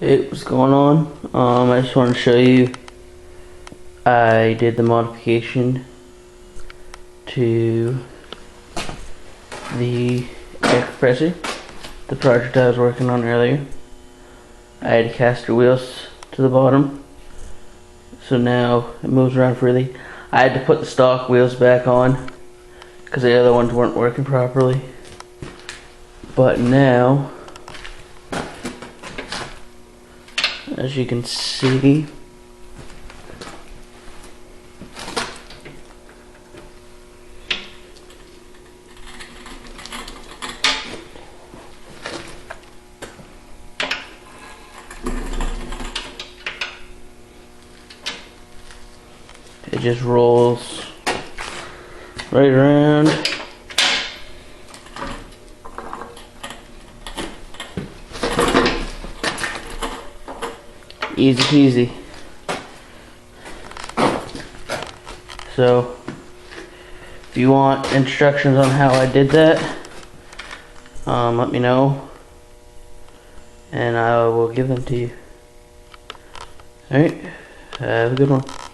Hey, what's going on? I just want to show you I did the modification to the air compressor, the project I was working on earlier. I had caster wheels to the bottom, so now it moves around freely. I had to put the stock wheels back on because the other ones weren't working properly, but now, as you can see, it just rolls right around. Easy peasy. So, if you want instructions on how I did that, let me know, and I will give them to you. Alright, have a good one.